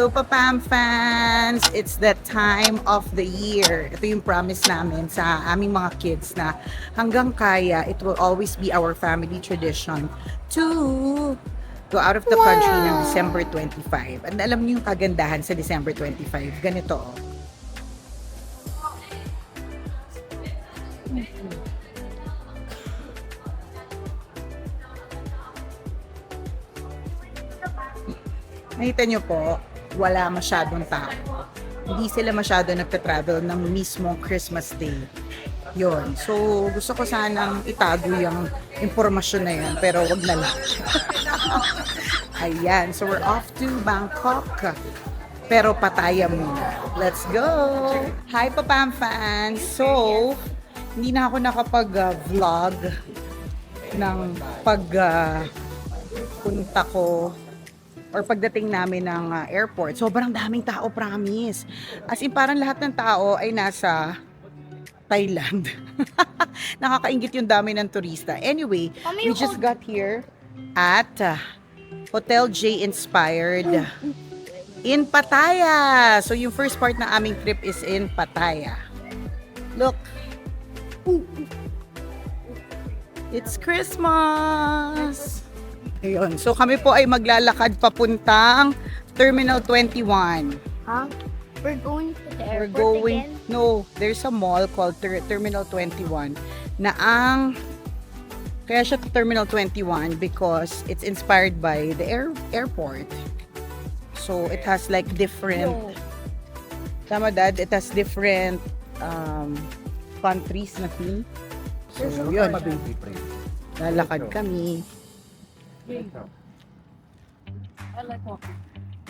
Hello, Papam fans! It's that time of the year. Ito yung promise namin sa aming mga kids na hanggang kaya, it will always be our family tradition to go out of the country ng December 25. At alam niyo yung kagandahan sa December 25. Ganito, oh. Nakita nyo po, wala masyadong tao. Hindi sila masyado nagta-travel ng mismong Christmas Day. Yon. So, gusto ko sanang itago yung impormasyon na yun, pero wag na lang. Ayan. So, we're off to Bangkok. Pero Pattaya muna. Let's go! Hi, Papam fans! So, hindi na ako nakapag-vlog ng punta ko or pagdating namin ng airport. Sobrang daming tao, promise. As in, parang lahat ng tao ay nasa Thailand. Nakakaingit yung dami ng turista. Anyway, we just got here at Hotel J Inspired in Pattaya. So, yung first part ng aming trip is in Pattaya. Look. It's Christmas! Ayun. So, kami po ay maglalakad papuntang Terminal 21. Huh? We're going to the We're airport going, again? no, there's a mall called Terminal 21 na kaya siya Terminal 21 because it's inspired by the airport. So, it has like different, tama dad, it has different countries na theme. So, yun. Lalakad kami. I like walking.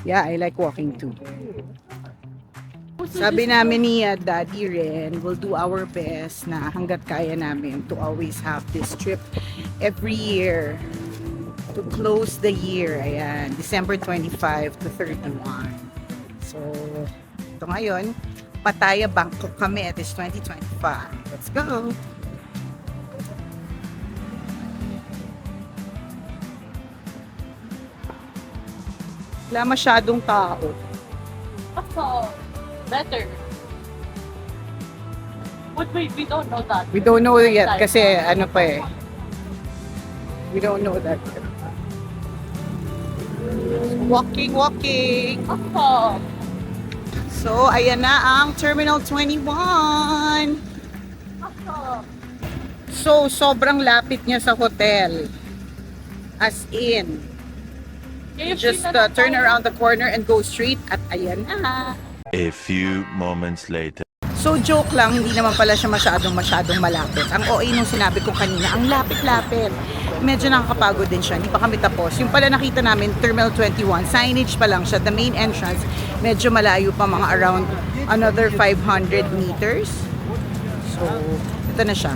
Yeah, I like walking too. Sabi namin ni Daddy Ren, we'll do our best na hanggat kaya namin to always have this trip every year to close the year. Ayan, December 25 to 31. So, ito ngayon, Pattaya, Bangkok kami at this 2025. Let's go! Wala masyadong tao. So, better. But wait, we don't know that. We don't know yet kasi ano pa eh. We don't know that. Walking. Oh, So, ayan na ang Terminal 21. So, sobrang lapit niya sa hotel. As in, just turn around the corner and go straight at ayan na. A few moments later. So joke lang, hindi naman pala siya masyadong malapit. Ang OA nung sinabi ko kanina, ang lapit-lapit. Medyo nakakapagod din siya, hindi pa kami tapos. Yung pala nakita namin, Terminal 21, signage pa lang siya, the main entrance, medyo malayo pa, mga around another 500 meters. So, ito na siya.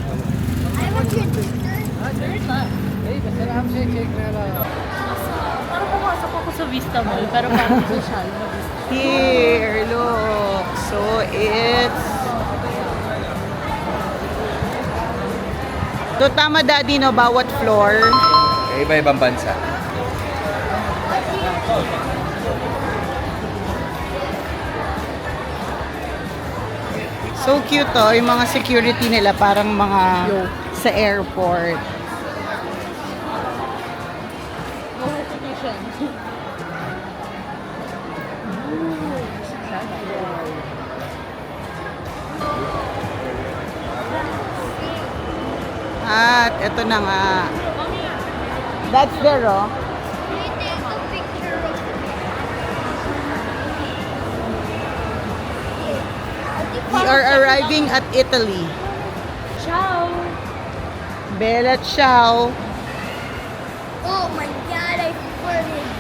parang pumasok ako sa Vista Mall, pero parang social na Vista. Here, look. So, it's... So, tama daddy, no? Bawat floor. Iba-ibang bansa. So cute to. Yung mga security nila parang mga sa airport. At eto na nga. That's there, oh. We are arriving at Italy. Ciao! Bella ciao. Oh my god, I farted.